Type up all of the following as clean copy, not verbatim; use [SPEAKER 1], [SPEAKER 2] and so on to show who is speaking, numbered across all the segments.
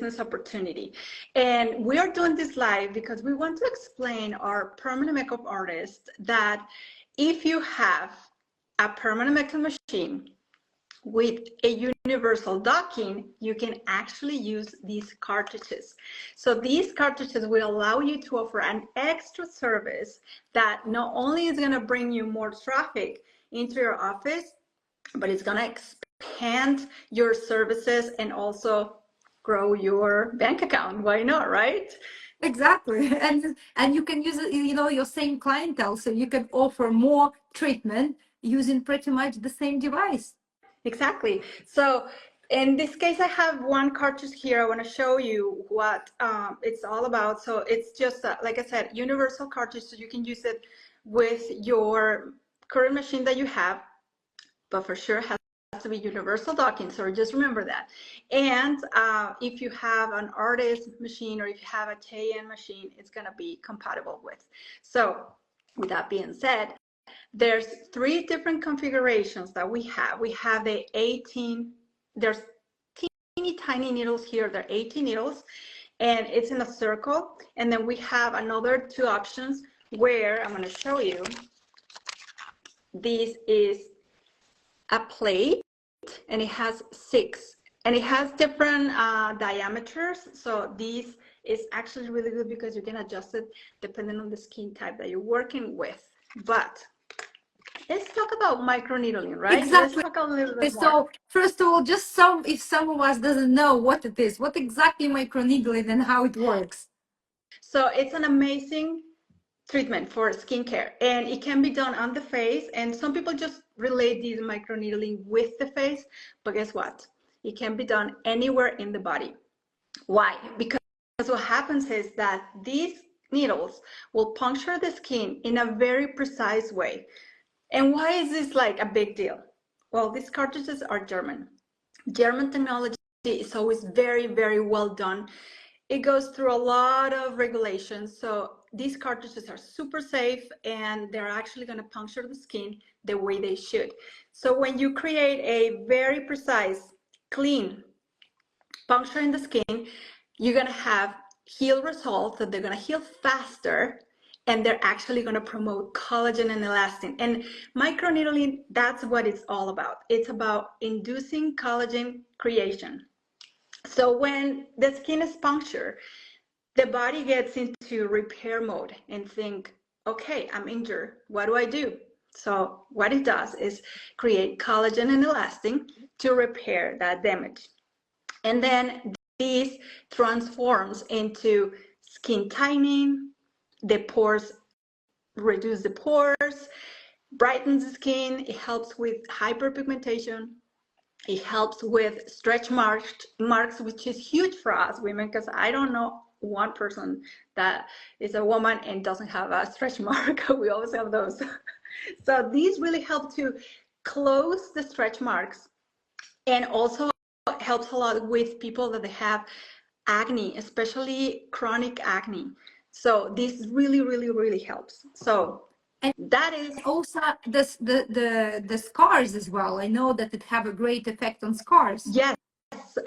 [SPEAKER 1] business opportunity. And we are doing this live because we want to explain our permanent makeup artists that if you have a permanent makeup machine with a universal docking, you can actually use these cartridges. So these cartridges will allow you to offer an extra service that not only is going to bring you more traffic into your office, but it's going to expand your services and also grow your bank account. Why not, right?
[SPEAKER 2] Exactly. And you can use, your same clientele, so you can offer more treatment using pretty much the same device.
[SPEAKER 1] Exactly. So in this case, I have one cartridge here. I want to show you what it's all about. So it's just, like I said, universal cartridge. So you can use it with your current machine that you have, but for sure has to be universal docking. So just remember that. And if you have an artist machine or if you have a KN machine, it's going to be compatible with. So with that being said, there's 3 different configurations that we have. We have the 18, there's teeny tiny needles here. They're 18 needles and it's in a circle. And then we have another 2 options where I'm going to show you. This is a plate and it has 6 and it has different diameters. So this is actually really good because you can adjust it depending on the skin type that you're working with. But let's talk about microneedling, right?
[SPEAKER 2] Exactly.
[SPEAKER 1] Let's talk a little bit more.
[SPEAKER 2] So first of all, just if some of us doesn't know what it is, what exactly microneedling and how it works.
[SPEAKER 1] So it's an amazing treatment for skincare and it can be done on the face, and some people just relate these microneedling with the face, but guess what? It can be done anywhere in the body. Why? Because what happens is that these needles will puncture the skin in a very precise way. And why is this like a big deal? Well, these cartridges are German. German technology is always very, very well done. It goes through a lot of regulations. So these cartridges are super safe and they're actually going to puncture the skin the way they should. So when you create a very precise, clean puncture in the skin, you're going to have heal results, that they're going to heal faster, and they're actually going to promote collagen and elastin. And microneedling, that's what it's all about. It's about inducing collagen creation. So when the skin is punctured, the body gets into repair mode and think, okay, I'm injured. What do I do? So what it does is create collagen and elastin to repair that damage. And then this transforms into skin tightening, the pores, reduce the pores, brightens the skin. It helps with hyperpigmentation. It helps with stretch marks, which is huge for us women, because I don't know one person that is a woman and doesn't have a stretch mark. We always have those. So these really help to close the stretch marks, and also helps a lot with people that they have acne, especially chronic acne. So this really, really, really helps. So
[SPEAKER 2] and
[SPEAKER 1] that is
[SPEAKER 2] also the scars as well. I know that it have a great effect on scars.
[SPEAKER 1] Yes,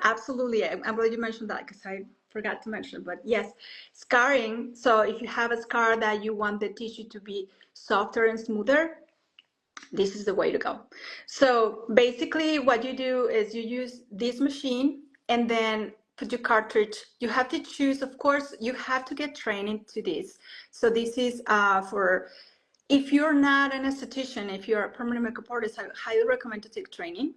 [SPEAKER 1] absolutely. I'm glad you mentioned that because I forgot to mention, but yes, scarring. So if you have a scar that you want the tissue to be softer and smoother, this is the way to go. So basically what you do is you use this machine and then put your cartridge. You have to choose, of course, you have to get training to this. So this is for, if you're not an esthetician, if you're a permanent makeup artist, I highly recommend to take training,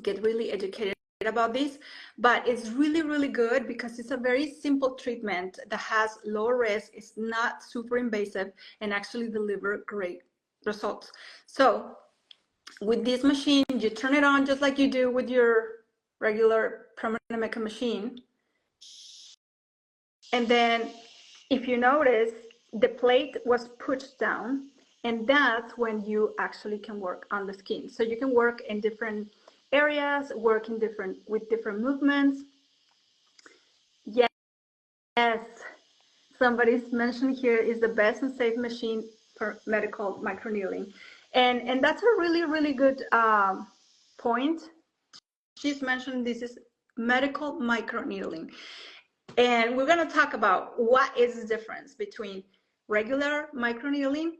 [SPEAKER 1] get really educated about this. But it's really, really good because it's a very simple treatment that has low risk, it's not super invasive, and actually deliver great results. So with this machine, you turn it on just like you do with your regular permanent makeup machine. And then if you notice, the plate was pushed down, and that's when you actually can work on the skin. So you can work in different areas, work in with different movements. Yes, somebody's mentioned here is the best and safe machine for medical microneedling. And that's a really, really good point. She's mentioned this is medical microneedling. And we're going to talk about what is the difference between regular microneedling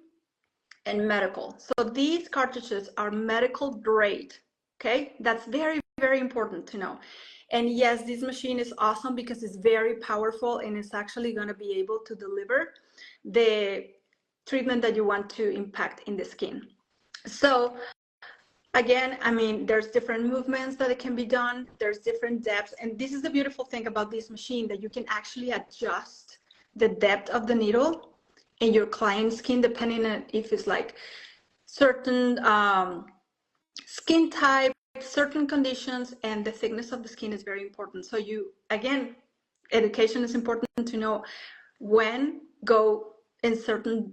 [SPEAKER 1] and medical. So these cartridges are medical grade, okay? That's very, very important to know. And yes, this machine is awesome because it's very powerful and it's actually going to be able to deliver the treatment that you want to impact in the skin. So again, I mean, there's different movements that it can be done. There's different depths. And this is the beautiful thing about this machine, that you can actually adjust the depth of the needle in your client's skin, depending on if it's like certain skin type, certain conditions, and the thickness of the skin is very important. So you, again, education is important to know when go in certain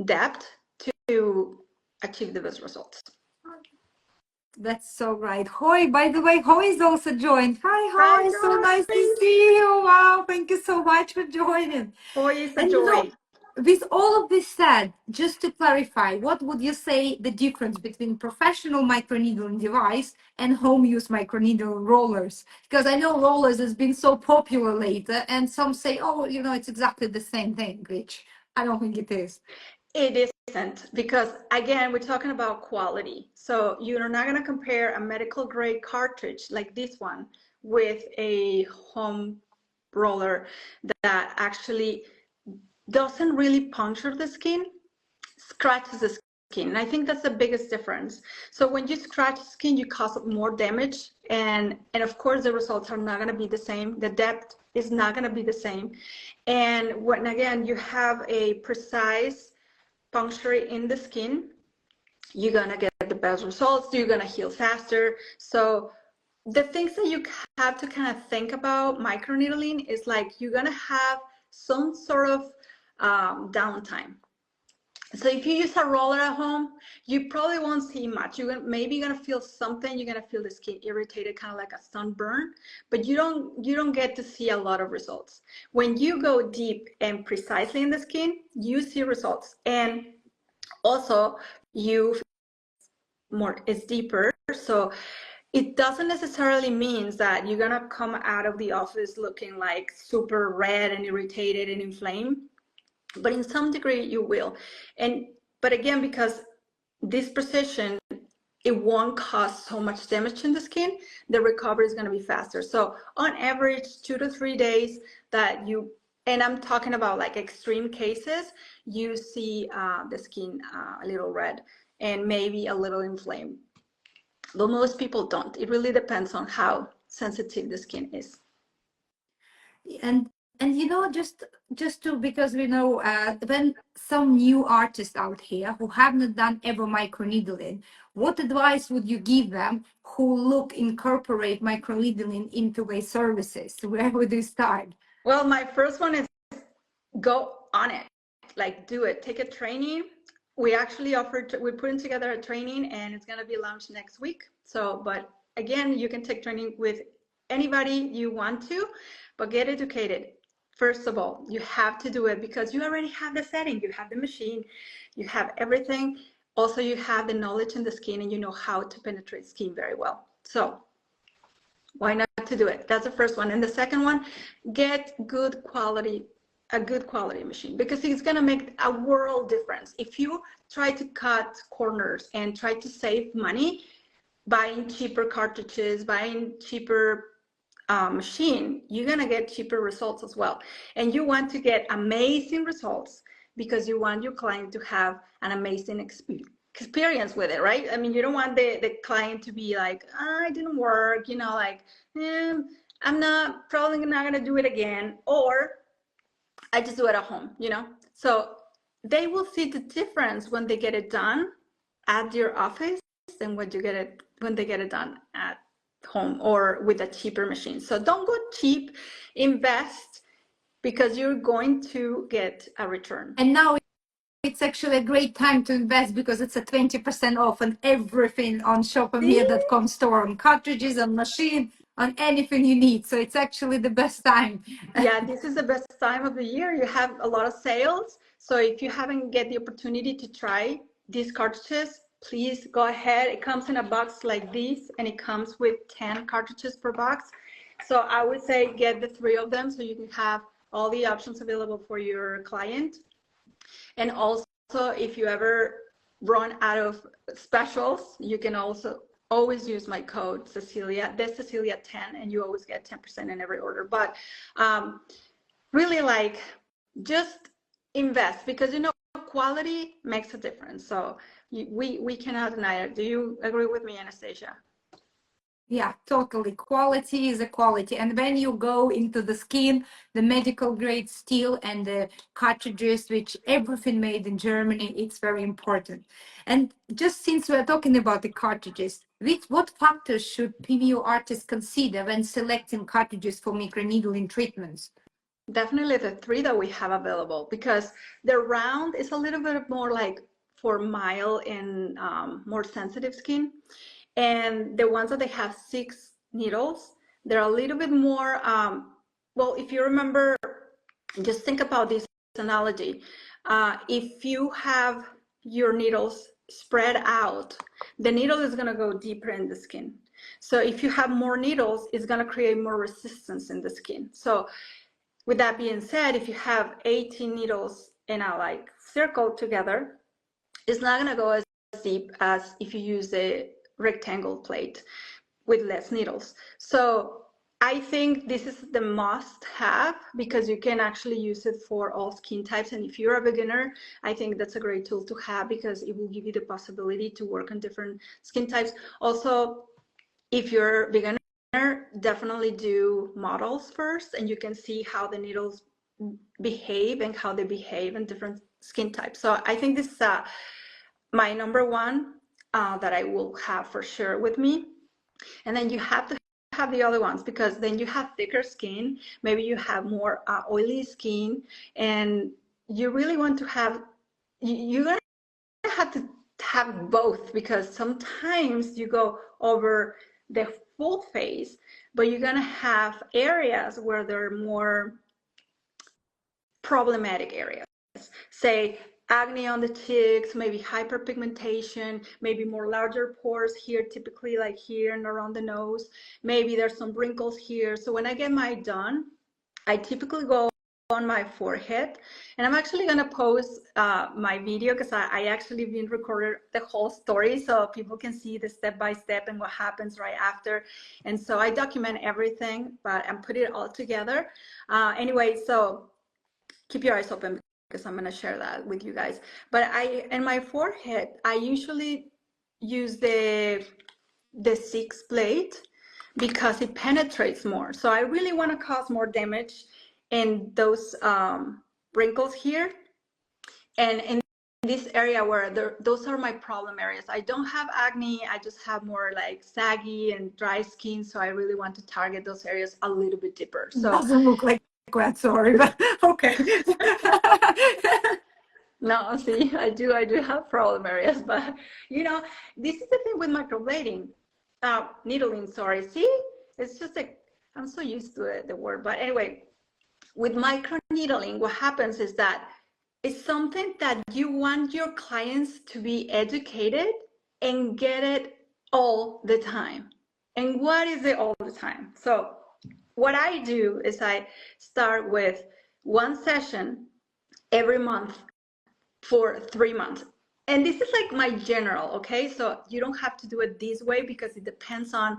[SPEAKER 1] depth to achieve the best results.
[SPEAKER 2] That's so right. Hoy, by the way, Hoy is also joined. Hi, Hoy.
[SPEAKER 1] Hi,
[SPEAKER 2] So nice to see you. Wow, thank you so much for joining.
[SPEAKER 1] Hoy is a
[SPEAKER 2] And
[SPEAKER 1] joy.
[SPEAKER 2] with all of this said, just to clarify, what would you say the difference between professional microneedling device and home use microneedle rollers? Because I know rollers has been so popular lately, and some say, oh, it's exactly the same thing, which I don't think it is.
[SPEAKER 1] It isn't, because again, we're talking about quality. So you're not going to compare a medical grade cartridge like this one with a home roller that actually doesn't really puncture the skin, scratches the skin. And I think that's the biggest difference. So when you scratch skin, you cause more damage, and of course the results are not going to be the same. The depth is not going to be the same. And when again you have a precise puncture in the skin, you're gonna get the best results. You're gonna heal faster. So the things that you have to kind of think about microneedling is like you're gonna have some sort of downtime. So if you use a roller at home, you probably won't see much. You're maybe gonna feel something. You're gonna feel the skin irritated, kind of like a sunburn, but you don't get to see a lot of results. When you go deep and precisely in the skin, you see results. And also you more is deeper. So it doesn't necessarily mean that you're gonna come out of the office looking like super red and irritated and inflamed, but in some degree you will. But again, because this precision, it won't cause so much damage in the skin, the recovery is going to be faster. So on average 2 to 3 days that you, and I'm talking about like extreme cases, you see the skin a little red and maybe a little inflamed, but most people don't. It really depends on how sensitive the skin is.
[SPEAKER 2] And just to, because we know when some new artists out here who have not done ever microneedling, what advice would you give them who look incorporate microneedling into their services? Where would you start?
[SPEAKER 1] Well, my first one is go on it, like do it, take a training. We actually we're putting together a training and it's going to be launched next week. So, but again, you can take training with anybody you want to, but get educated. First of all, you have to do it because you already have the setting, you have the machine, you have everything. Also, you have the knowledge in the skin and you know how to penetrate skin very well. So why not to do it? That's the first one. And the second one, get a good quality machine, because it's going to make a world difference. If you try to cut corners and try to save money buying cheaper cartridges, buying cheaper machine, you're going to get cheaper results as well. And you want to get amazing results because you want your client to have an amazing experience with it, right? I mean, you don't want the client to be like, oh, it didn't work, like, I'm probably not going to do it again, or I just do it at home, So they will see the difference when they get it done at your office and when they get it done at home or with a cheaper machine. So don't go cheap, invest, because you're going to get a return.
[SPEAKER 2] And now it's actually a great time to invest because it's a 20% off on everything on shopamia.com store, on cartridges, on machine, on anything you need. So it's actually the best time.
[SPEAKER 1] Yeah, this is the best time of the year. You have a lot of sales. So if you haven't get the opportunity to try these cartridges, please go ahead. It comes in a box like this, and it comes with 10 cartridges per box. So I would say get the 3 of them so you can have all the options available for your client. And also, if you ever run out of specials, you can also always use my code Cecilia, that's Cecilia 10, and you always get 10% in every order. But really, like, just invest, because quality makes a difference. So we cannot deny it. Do you agree with me, Anastasia?
[SPEAKER 2] Yeah, totally. Quality is a quality. And when you go into the skin, the medical grade steel and the cartridges, which everything made in Germany, it's very important. And just since we're talking about the cartridges, what factors should PMU artists consider when selecting cartridges for microneedling treatments?
[SPEAKER 1] Definitely the 3 that we have available, because the round is a little bit more like for mild and more sensitive skin. And the ones that they have 6 needles, they're a little bit more, well, if you remember, just think about this analogy. If you have your needles spread out, the needle is going to go deeper in the skin. So if you have more needles, it's going to create more resistance in the skin. So with that being said, if you have 18 needles in a like circle together, it's not going to go as deep as if you use a rectangle plate with less needles. So I think this is the must have, because you can actually use it for all skin types. And if you're a beginner, I think that's a great tool to have, because it will give you the possibility to work on different skin types. Also, if you're a beginner, definitely do models first, and you can see how the needles behave and how they behave in different skin types. So I think this is my number 1 that I will have for sure with me. And then you have to have the other ones, because then you have thicker skin, maybe you have more oily skin, and you really want to have, you're going to have both, because sometimes you go over the full face, but you're going to have areas where there are more problematic areas. Say acne on the cheeks, maybe hyperpigmentation, maybe more larger pores here, typically like here and around the nose. Maybe there's some wrinkles here. So when I get mine done, I typically go on my forehead, and I'm actually going to post my video, because I actually been recorded the whole story so people can see the step-by-step and what happens right after. And so I document everything, but I'm putting it all together. Anyway, so keep your eyes open, because I'm going to share that with you guys. But in my forehead, I usually use the 6 plate, because it penetrates more. So I really want to cause more damage in those wrinkles here, and in this area where those are my problem areas. I don't have acne, I just have more like saggy and dry skin. So I really want to target those areas a little bit deeper. So
[SPEAKER 2] doesn't look like that, sorry, but okay.
[SPEAKER 1] No, see, I do have problem areas, but this is the thing with microblading, needling, sorry. See, it's just like, I'm so used to the word, but anyway, with microneedling, what happens is that it's something that you want your clients to be educated and get it all the time. And what is it all the time? So what I do is I start with 1 session every month for 3 months. And this is like my general, okay? So you don't have to do it this way, because it depends on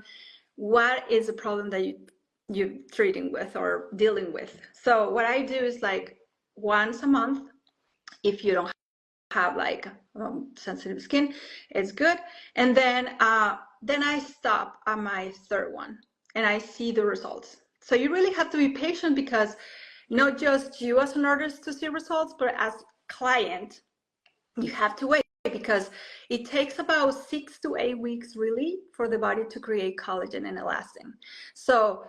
[SPEAKER 1] what is the problem that you're treating with or dealing with. So what I do is like once a month, if you don't have like sensitive skin, it's good. And then I stop at my 3rd one and I see the results. So you really have to be patient, because not just you as an artist to see results, but as client, you have to wait, because it takes about 6 to 8 weeks really for the body to create collagen and elastin. So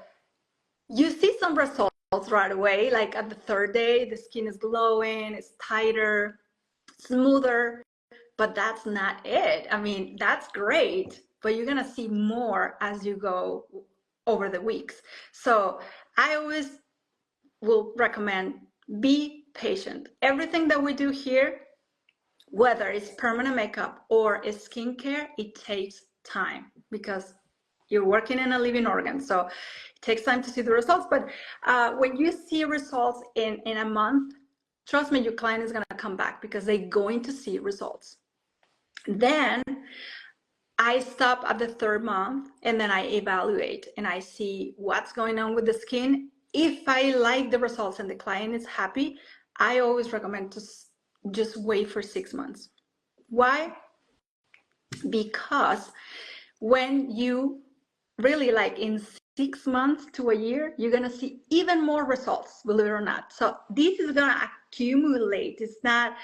[SPEAKER 1] you see some results right away, like at the 3rd day, the skin is glowing, it's tighter, smoother, but that's not it. I mean, that's great, but you're gonna see more as you go over the weeks. So I always will recommend, be patient. Everything that we do here, whether it's permanent makeup or it's skincare, it takes time, because you're working in a living organ. So it takes time to see the results. But when you see results in a month, trust me, your client is going to come back because they're going to see results. Then I stop at the 3rd month and then I evaluate and I see what's going on with the skin. If I like the results and the client is happy, I always recommend to just wait for 6 months. Why? Because when you really like in 6 months to a year, you're going to see even more results, believe it or not. So this is going to accumulate. It's not,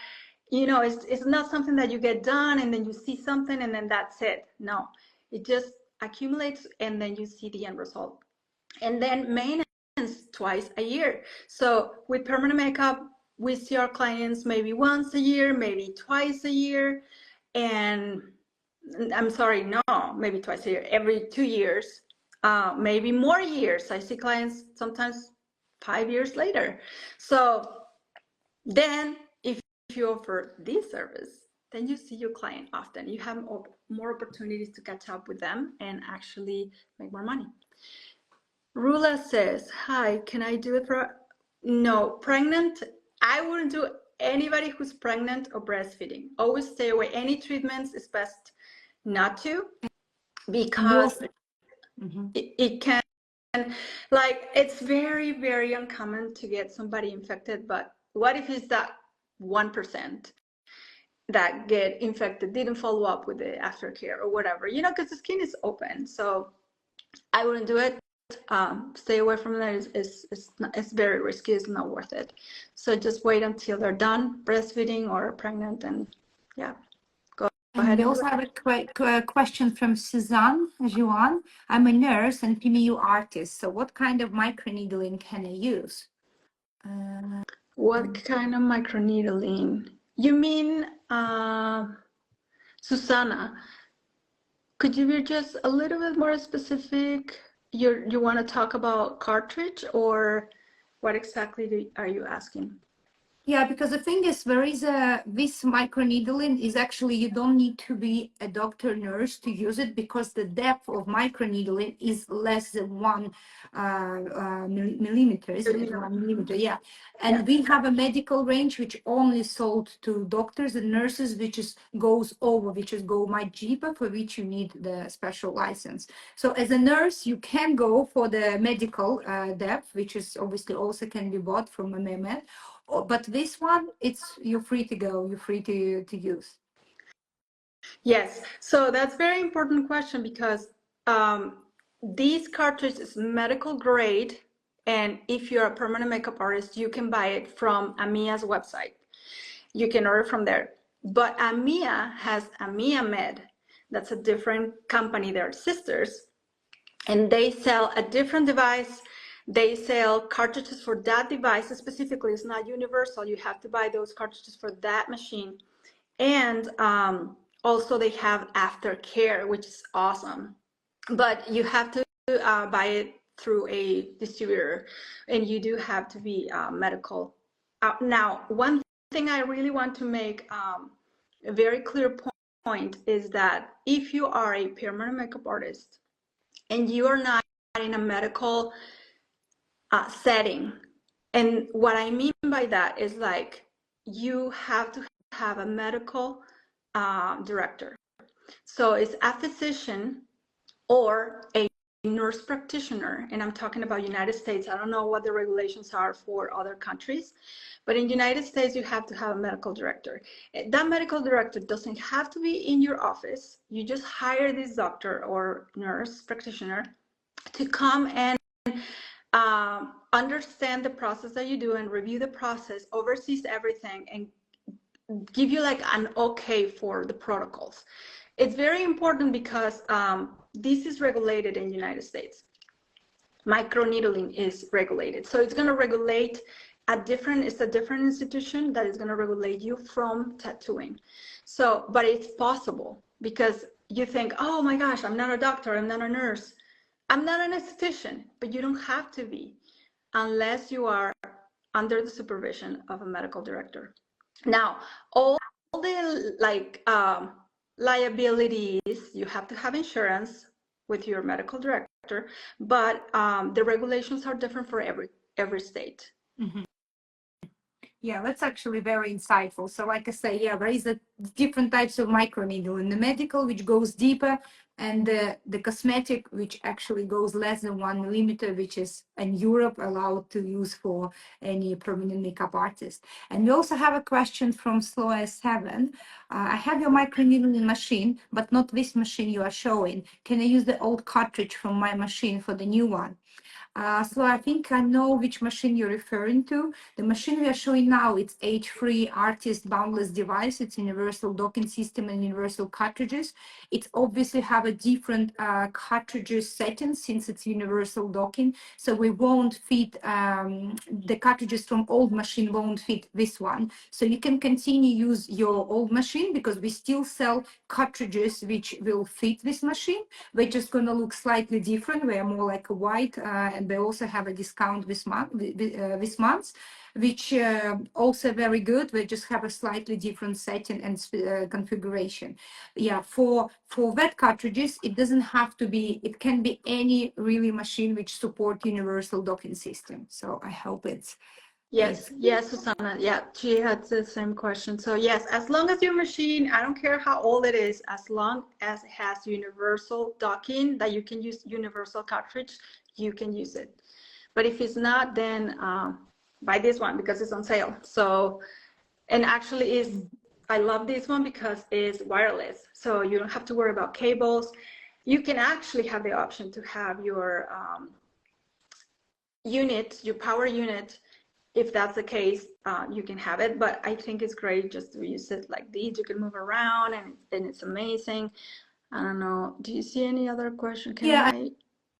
[SPEAKER 1] you know, it's not something that you get done and then you see something and then that's it. No, it just accumulates and then you see the end result. And then maintenance twice a year. So with permanent makeup, we see our clients maybe once a year, maybe twice a year. And I'm sorry, no, maybe twice a year, every 2 years, maybe more years. I see clients sometimes 5 years later. So then if you offer this service, then you see your client often. You have more opportunities to catch up with them and actually make more money. Rula says, hi, can I do it for, no, pregnant, I wouldn't do anybody who's pregnant or breastfeeding. Always stay away. Any treatments is best not to, because it can, like, it's very, very uncommon to get somebody infected, but what if it's that 1% that get infected, didn't follow up with the aftercare or whatever, you know, because the skin is open. So I wouldn't do it. Stay away from that. It's very risky. It's not worth it. So just wait until they're done breastfeeding or pregnant, and yeah, go ahead.
[SPEAKER 2] We also have a question from Suzanne Juan. I'm a nurse and PMU artist. So what kind of microneedling can I use?
[SPEAKER 1] What kind of microneedling? You mean, Susanna? Could you be just a little bit more specific? You want to talk about cartridge, or what exactly are you asking?
[SPEAKER 2] Yeah, because the thing is, this microneedling is actually, you don't need to be a doctor nurse to use it, because the depth of microneedling is less than 1 millimeter, isn't it? 1 millimeter, yeah. And we have a medical range which only sold to doctors and nurses, which goes much cheaper, for which you need the special license. So as a nurse, you can go for the medical depth, which is obviously also can be bought from a MMN. But this one, you're free to go, you're free to use.
[SPEAKER 1] Yes, so that's very important question, because these cartridges is medical grade, and if you're a permanent makeup artist, you can buy it from AMIA's website. You can order from there. But AMIA has AMIA Med. That's a different company. They're sisters, and they sell a different device. They sell cartridges for that device specifically. It's not universal. You have to buy those cartridges for that machine. And also they have aftercare, which is awesome. But you have to buy it through a distributor, and you do have to be medical. Now, one thing I really want to make a very clear point is that if you are a permanent makeup artist and you are not in a medical setting, and what I mean by that is, like, you have to have a medical director. So it's a physician or a nurse practitioner, and I'm talking about United States. I don't know what the regulations are for other countries, but in United States, you have to have a medical director. That medical director doesn't have to be in your office. You just hire this doctor or nurse practitioner to come and understand the process that you do and review the process, oversees everything, and give you like an okay for the protocols. It's very important because this is regulated in the United States. Microneedling is regulated. So it's going to regulate it's a different institution that is going to regulate you from tattooing. So, but it's possible, because you think, oh my gosh, I'm not a doctor, I'm not a nurse, I'm not an esthetician, but you don't have to be unless you are under the supervision of a medical director. Now, all the liabilities, you have to have insurance, with your medical director, but the regulations are different for every state.
[SPEAKER 2] Mm-hmm. Yeah, that's actually very insightful. So like I say, yeah, there is a different types of microneedle in the medical, which goes deeper, and the cosmetic, which actually goes less than 1 millimeter, which is in Europe allowed to use for any permanent makeup artist. And we also have a question from Slow7. I have your microneedling machine, but not this machine you are showing. Can I use the old cartridge from my machine for the new one? So I think I know which machine you're referring to. The machine we are showing now, it's H3 Artist Boundless device. It's universal docking system and universal cartridges. It obviously have a different cartridges setting since it's universal docking. So we won't fit, the cartridges from old machine won't fit this one. So you can continue use your old machine because we still sell cartridges which will fit this machine. They're just going to look slightly different. They are more like a white, and they also have a discount this month, which also very good. They just have a slightly different setting and configuration. Yeah, for wet cartridges, it doesn't have to be. It can be any really machine which support universal docking system. So I hope it's.
[SPEAKER 1] Yes, yes, Susanna. Yeah, she had the same question. So yes, as long as your machine, I don't care how old it is, as long as it has universal docking, that you can use universal cartridge, you can use it. But if it's not, then buy this one because it's on sale. So, and actually I love this one because it's wireless. So you don't have to worry about cables. You can actually have the option to have your unit, your power unit. If that's the case, you can have it, but I think it's great just to use it like these. You can move around and it's amazing. I don't know. Do you see any other question?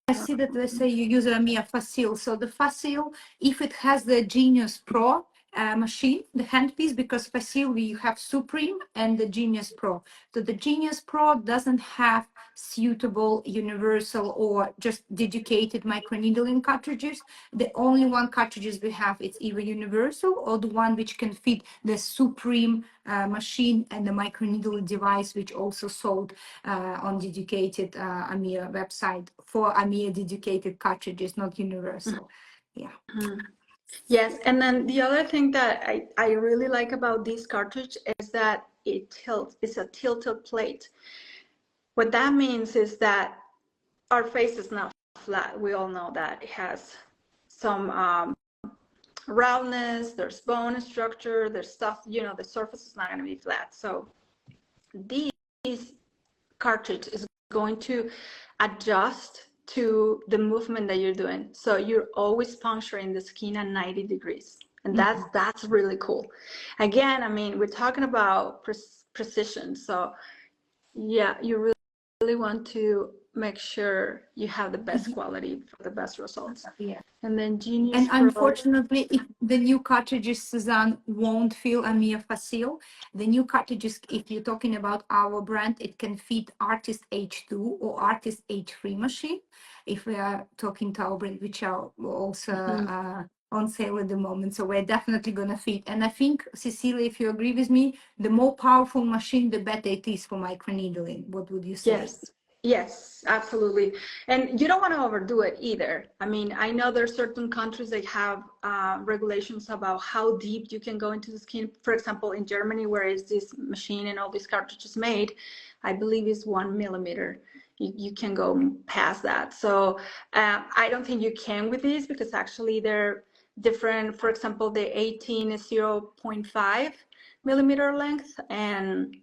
[SPEAKER 2] I see that they say you use a Mia Facile. So the Facile, if it has the Genius Pro machine, the handpiece, because Facile we have Supreme and the Genius Pro. So the Genius Pro doesn't have suitable universal or just dedicated microneedling cartridges. The only one cartridges we have, it's either universal or the one which can fit the Supreme machine and the microneedling device, which also sold on dedicated AMIA website for AMIA dedicated cartridges, not universal. Yeah.
[SPEAKER 1] Yes, and then the other thing that I really like about this cartridge is that it tilts. It's a tilted plate. What that means is that our face is not flat. We all know that it has some roundness, there's bone structure, there's stuff, you know, the surface is not going to be flat. So these cartridge is going to adjust to the movement that you're doing. So you're always puncturing the skin at 90 degrees. And that's really cool. Again, I mean, we're talking about precision. So yeah, you really want to make sure you have the best quality for the best results.
[SPEAKER 2] Yeah.
[SPEAKER 1] And then Genius
[SPEAKER 2] And
[SPEAKER 1] Pro.
[SPEAKER 2] unfortunately, the new cartridges, Suzanne, won't fill AMIA Facile. The new cartridges, if you're talking about our brand, it can fit Artist H2 or Artist H3 machine. If we are talking to our brand, which are also on sale at the moment. So we're definitely going to fit. And I think, Cecilia, if you agree with me, the more powerful machine, the better it is for microneedling. What would you say?
[SPEAKER 1] Yes. Yes, absolutely. And you don't want to overdo it either. I mean, I know there's certain countries that have regulations about how deep you can go into the skin. For example, in Germany, where is this machine and all these cartridges made, I believe is 1 millimeter. You can go past that. So I don't think you can with these because actually they're different. For example, the 18 is 0.5 millimeter length, and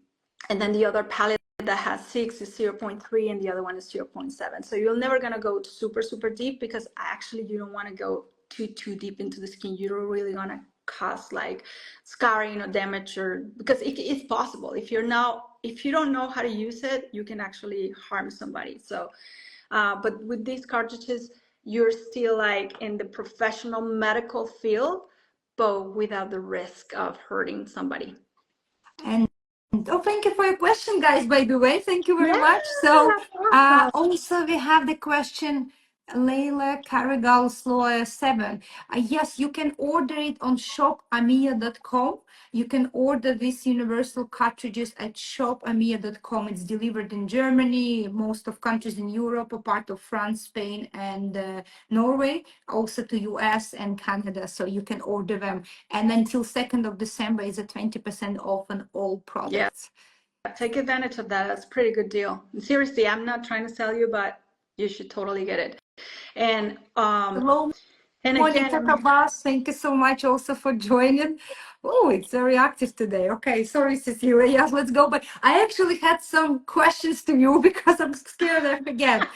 [SPEAKER 1] then the other palette that has 6 is 0.3 and the other one is 0.7. So you're never going to go super deep because actually you don't want to go too deep into the skin. You're really going to cause like scarring or damage, or because it's possible. If you don't know how to use it, you can actually harm somebody. So but with these cartridges, you're still like in the professional medical field, but without the risk of hurting somebody.
[SPEAKER 2] And oh, thank you for your question, guys, by the way. Thank you very much. So also we have the question Layla Carregal Slower 7. Yes, you can order it on shopamiya.com. You can order these universal cartridges at shopamiya.com. It's delivered in Germany, most of countries in Europe, a part of France, Spain, and Norway, also to US and Canada. So you can order them. And until 2nd of December is a 20% off on all
[SPEAKER 1] Yeah,
[SPEAKER 2] products.
[SPEAKER 1] take advantage of that. That's a pretty good deal. Seriously, I'm not trying to sell you, but you should totally get it. And
[SPEAKER 2] Hello, Monica
[SPEAKER 1] again,
[SPEAKER 2] Cabas, thank you so much also for joining. Oh, it's very active today. Okay, sorry, Cecilia. Yes, let's go. But I actually had some questions to you because I'm scared I forget.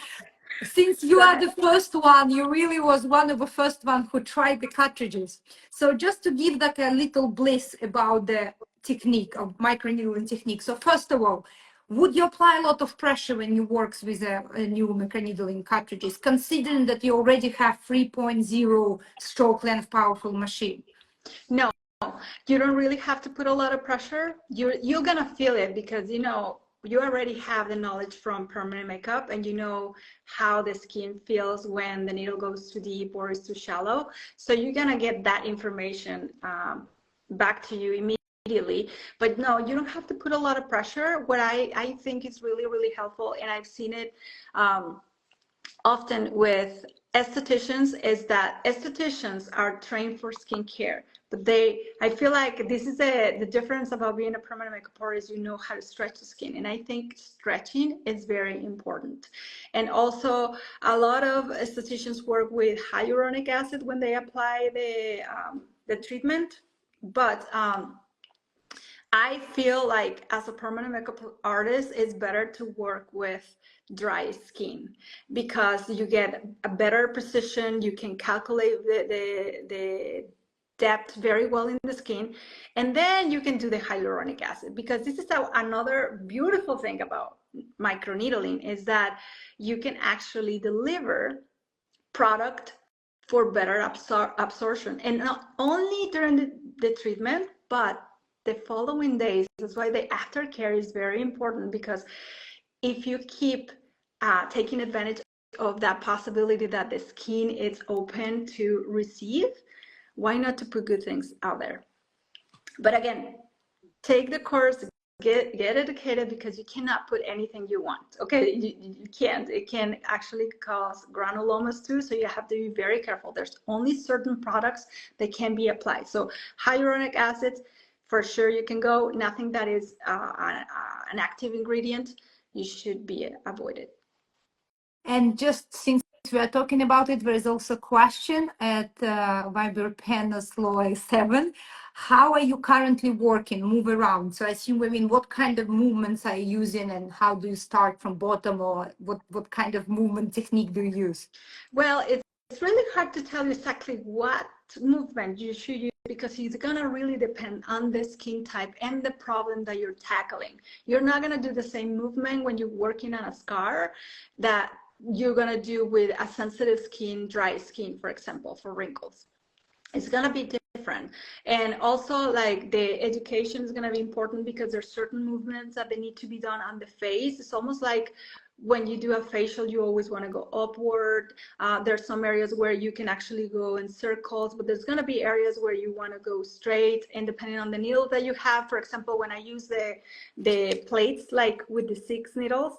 [SPEAKER 2] Since you
[SPEAKER 1] go
[SPEAKER 2] are
[SPEAKER 1] ahead.
[SPEAKER 2] the first one, you really was one of the first one who tried the cartridges. So just to give like a little bliss about the technique of microneedling technique. So first of all, would you apply a lot of pressure when you works with a new microneedling cartridges, considering that you already have 3.0 stroke length powerful machine?
[SPEAKER 1] No, you don't really have to put a lot of pressure. You're gonna feel it because you already have the knowledge from permanent makeup, and you know how the skin feels when the needle goes too deep or is too shallow. So you're gonna get that information back to you immediately. But no, you don't have to put a lot of pressure. What I think is really, really helpful, and I've seen it often with estheticians, is that estheticians are trained for skincare, but I feel like this is the difference about being a permanent makeup artist. You know how to stretch the skin, and I think stretching is very important. And also, a lot of estheticians work with hyaluronic acid when they apply the treatment, but I feel like as a permanent makeup artist, it's better to work with dry skin because you get a better precision. You can calculate the depth very well in the skin, and then you can do the hyaluronic acid, because this is another beautiful thing about microneedling, is that you can actually deliver product for better absorption, and not only during the treatment, but the following days. That's why the aftercare is very important, because if you keep taking advantage of that possibility that the skin is open to receive, why not to put good things out there? But again, take the course, get educated, because you cannot put anything you want. Okay, you can't. It can actually cause granulomas too, so you have to be very careful. There's only certain products that can be applied. So hyaluronic acid, for sure you can go. Nothing that is an active ingredient, you should be avoided.
[SPEAKER 2] And just since we are talking about it, there is also a question at Viber Panels Law 7. How are you currently working? Move around. So I assume, I mean, what kind of movements are you using, and how do you start from bottom, or what kind of movement technique do you use?
[SPEAKER 1] Well, it's really hard to tell you exactly what movement you should use, because it's gonna really depend on the skin type and the problem that you're tackling. You're not gonna do the same movement when you're working on a scar that you're gonna do with a sensitive skin, dry skin, for example, for wrinkles. It's gonna be different. And also, like, the education is gonna be important, because there's certain movements that they need to be done on the face. It's almost like when you do a facial, you always want to go upward. There's some areas where you can actually go in circles, but there's going to be areas where you want to go straight, and depending on the needle that you have. For example, when I use the plates, like with the 6 needles,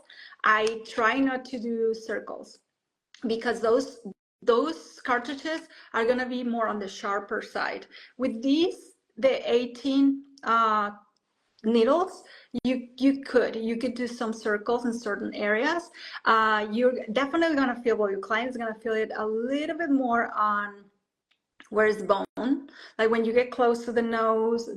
[SPEAKER 1] I try not to do circles, because those cartridges are going to be more on the sharper side. With these, the 18 needles, you could do some circles in certain areas. You're definitely going to feel, well, your client is going to feel it a little bit more on where is bone, like when you get close to the nose.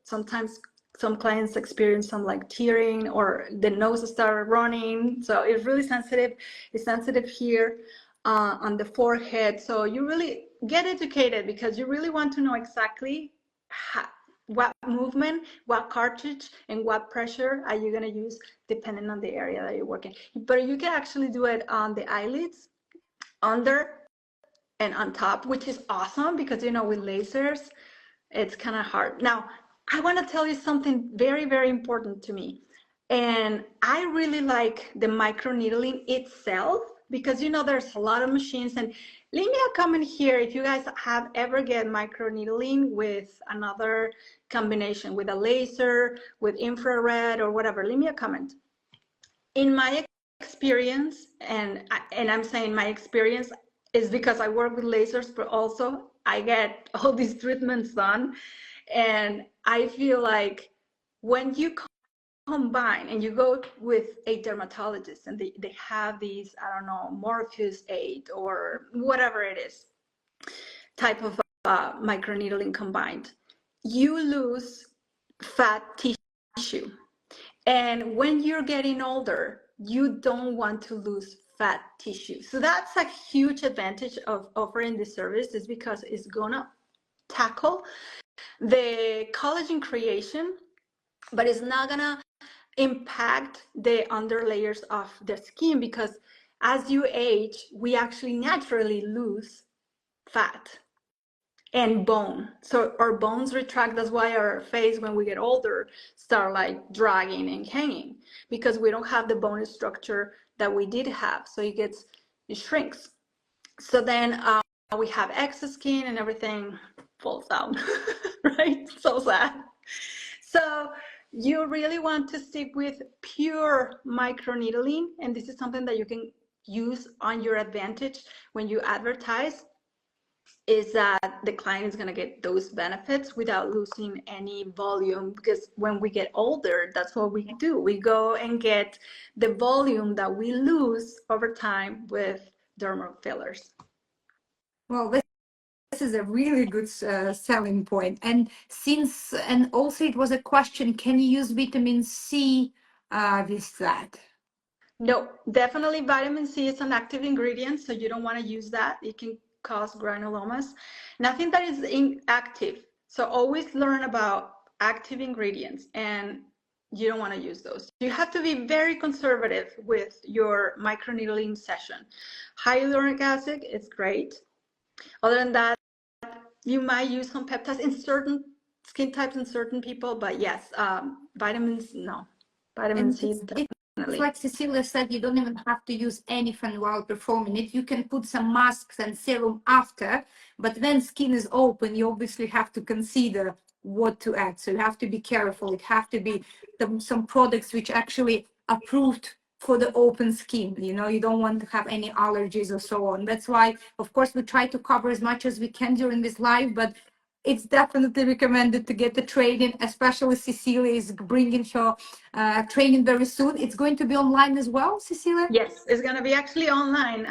[SPEAKER 1] Sometimes some clients experience some like tearing, or the nose start running, so it's really sensitive. It's sensitive here on the forehead. So you really get educated, because you really want to know exactly what movement, what cartridge, and what pressure are you going to use, depending on the area that you're working. But you can actually do it on the eyelids, under, and on top, which is awesome, because with lasers, it's kind of hard. Now, I want to tell you something very, very important to me. And I really like the microneedling itself, because there's a lot of machines. And leave me a comment here if you guys have ever get microneedling with another combination, with a laser, with infrared, or whatever. Leave me a comment. In my experience, and I'm saying my experience is because I work with lasers, but also I get all these treatments done, and I feel like when you combine and you go with a dermatologist and they have these, I don't know, Morpheus 8 or whatever it is, type of microneedling combined, you lose fat tissue. And when you're getting older, you don't want to lose fat tissue. So that's a huge advantage of offering this service, is because it's gonna tackle the collagen creation, but it's not gonna impact the underlayers of the skin, because as you age, we actually naturally lose fat and bone. So our bones retract. That's why our face, when we get older, start like dragging and hanging, because we don't have the bone structure that we did have. So it shrinks. So then we have excess skin and everything falls down, right? So sad. So you really want to stick with pure microneedling, and this is something that you can use on your advantage when you advertise, is that the client is going to get those benefits without losing any volume, because when we get older, that's what we do. We go and get the volume that we lose over time with dermal fillers.
[SPEAKER 2] Well, this is a really good selling point. And also it was a question, can you use vitamin C with that?
[SPEAKER 1] No, definitely vitamin C is an active ingredient, so you don't want to use that. It can cause granulomas. Nothing that is inactive. So always learn about active ingredients, and you don't want to use those. You have to be very conservative with your microneedling session. Hyaluronic acid is great. Other than that, you might use some peptides in certain skin types in certain people, but yes, vitamins, no. Vitamin C, definitely.
[SPEAKER 2] It's like Cecilia said, you don't even have to use anything while performing it. You can put some masks and serum after, but when skin is open, you obviously have to consider what to add. So you have to be careful. It have to be some products which actually approved for the open skin. You don't want to have any allergies or so on. That's why, of course, we try to cover as much as we can during this live, but it's definitely recommended to get the training, especially Cecilia is bringing her training very soon. It's going to be online as well, Cecilia?
[SPEAKER 1] Yes, it's going to be actually online.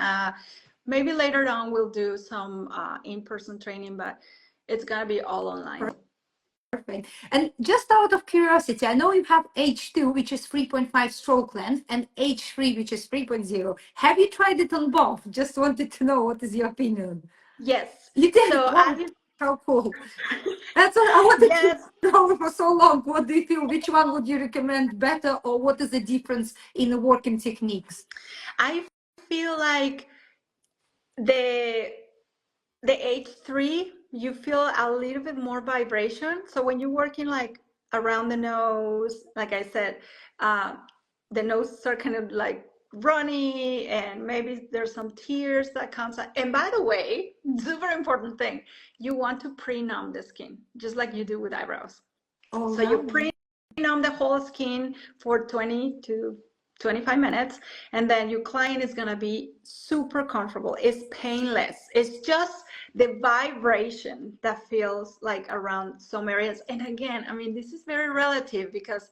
[SPEAKER 1] Maybe later on we'll do some in-person training, but it's going to be all online.
[SPEAKER 2] Perfect. And just out of curiosity, I know you have H2, which is 3.5 stroke length, and H3, which is 3.0. Have you tried it on both? Just wanted to know, what is your opinion?
[SPEAKER 1] Yes.
[SPEAKER 2] You did?
[SPEAKER 1] So
[SPEAKER 2] wow. How cool. That's what I wanted
[SPEAKER 1] yes.
[SPEAKER 2] to know for so long. What do you feel? Which one would you recommend better, or what is the difference in the working techniques?
[SPEAKER 1] I feel like the H3, you feel a little bit more vibration. So when you're working like around the nose, like I said, the noses are kind of like runny, and maybe there's some tears that comes out. And by the way, super important thing, you want to pre-numb the skin, just like you do with eyebrows.
[SPEAKER 2] Oh,
[SPEAKER 1] so you pre-numb the whole skin for 20 to 25 minutes, and then your client is going to be super comfortable. It's painless. It's just the vibration that feels like around some areas. And again, I mean, this is very relative, because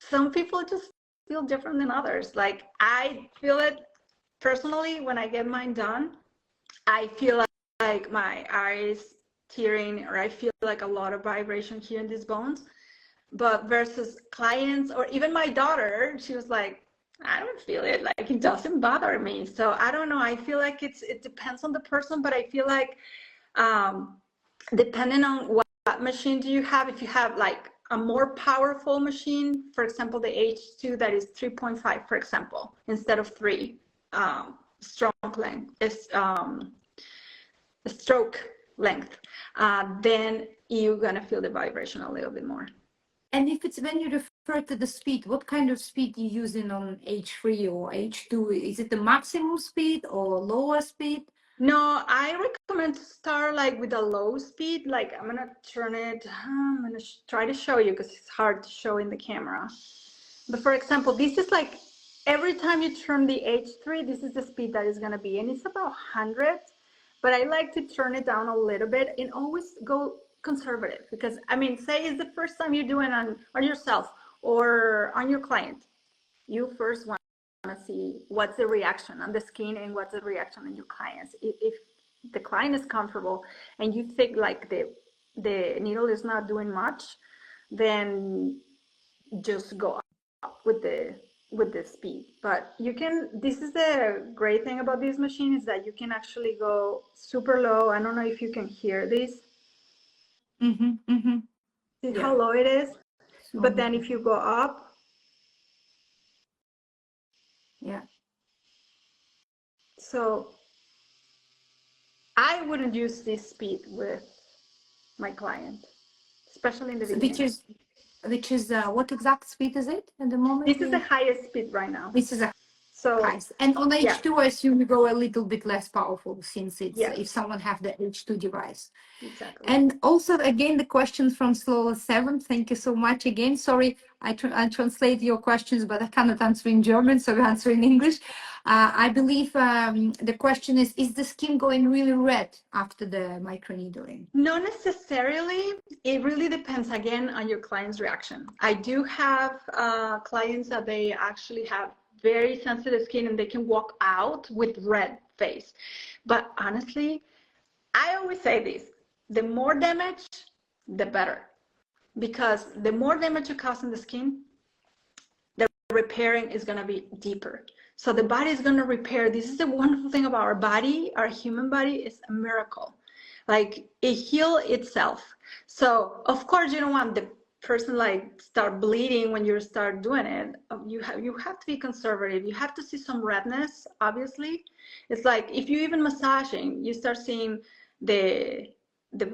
[SPEAKER 1] some people just feel different than others. Like I feel it personally when I get mine done. I feel like my eyes tearing, or I feel like a lot of vibration here in these bones. But versus clients, or even my daughter, she was like, I don't feel it, like it doesn't bother me. So I don't know, I feel like it depends on the person, but I feel like depending on what machine do you have, if you have like a more powerful machine, for example, the H2 that is 3.5, for example, instead of 3, stroke length, is stroke length, then you're gonna feel the vibration a little bit more.
[SPEAKER 2] And if it's when you refer to the speed, what kind of speed you using on H3 or H2? Is it the maximum speed or lower speed?
[SPEAKER 1] No, I recommend to start like with a low speed. Like I'm gonna turn it, I'm gonna try to show you because it's hard to show in the camera. But for example, this is like every time you turn the H3, this is the speed that is gonna be, and it's about 100. But I like to turn it down a little bit and always go conservative because I mean, say it's the first time you're doing on yourself or on your client. You first want to see what's the reaction on the skin and what's the reaction on your clients. If the client is comfortable and you think like the needle is not doing much, then just go up with the speed. But you can, this is the great thing about this machine is that you can actually go super low. I don't know if you can hear this.
[SPEAKER 2] Mm-hmm, mm-hmm.
[SPEAKER 1] See
[SPEAKER 2] Yeah.
[SPEAKER 1] how low it is? But
[SPEAKER 2] So,
[SPEAKER 1] then if you go up,
[SPEAKER 2] yeah.
[SPEAKER 1] so I wouldn't use this speed with my client, especially in the
[SPEAKER 2] So
[SPEAKER 1] beginning.
[SPEAKER 2] which is what exact speed is it at the moment?
[SPEAKER 1] This is the highest speed right now.
[SPEAKER 2] This is a
[SPEAKER 1] So
[SPEAKER 2] highest. And on
[SPEAKER 1] yeah,
[SPEAKER 2] H2, I assume you go a little bit less powerful since it's
[SPEAKER 1] yes,
[SPEAKER 2] if someone have the H2 device.
[SPEAKER 1] exactly.
[SPEAKER 2] And also, again, the question from Slola7. Thank you so much again. Sorry, I translate your questions, but I cannot answer in German, so I answer in English. I believe the question is the skin going really red after the microneedling?
[SPEAKER 1] Not necessarily. It really depends again on your client's reaction. I do have clients that they actually have very sensitive skin and they can walk out with red face. But honestly, I always say this, the more damage, the better. Because the more damage you cause in the skin, the repairing is going to be deeper. So the body is going to repair. This is the wonderful thing about our body. Our human body is a miracle. Like it heals itself. So of course you don't want the person like start bleeding when you start doing it. You have to be conservative. You have to see some redness, obviously. It's like if you even massaging, you start seeing the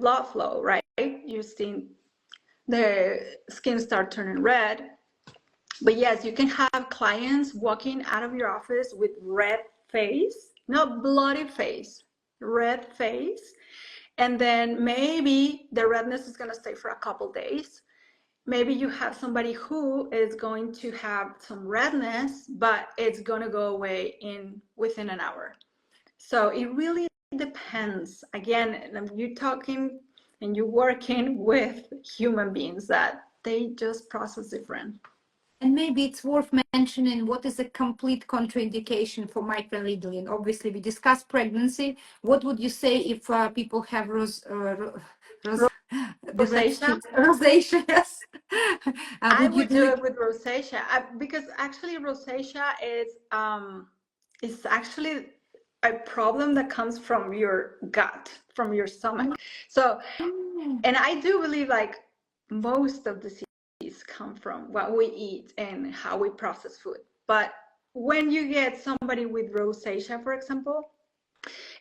[SPEAKER 1] blood flow, right? You're seeing the skin start turning red. But yes, you can have clients walking out of your office with red face, not bloody face, red face. And then maybe the redness is going to stay for a couple days. Maybe you have somebody who is going to have some redness, but it's going to go away within an hour. So it really depends. Again, you're talking and you're working with human beings that they just process different.
[SPEAKER 2] And maybe it's worth mentioning what is a complete contraindication for microneedling. Obviously, we discussed pregnancy. What would you say if people have the red
[SPEAKER 1] Rosacea?
[SPEAKER 2] skin, rosacea? Yes.
[SPEAKER 1] I
[SPEAKER 2] Would you
[SPEAKER 1] would
[SPEAKER 2] do
[SPEAKER 1] do
[SPEAKER 2] it?
[SPEAKER 1] it with rosacea because actually rosacea is actually a problem that comes from your gut, from your stomach. So,
[SPEAKER 2] Mm.
[SPEAKER 1] and I do believe like most of the diseases come from what we eat and how we process food. But when you get somebody with rosacea, for example,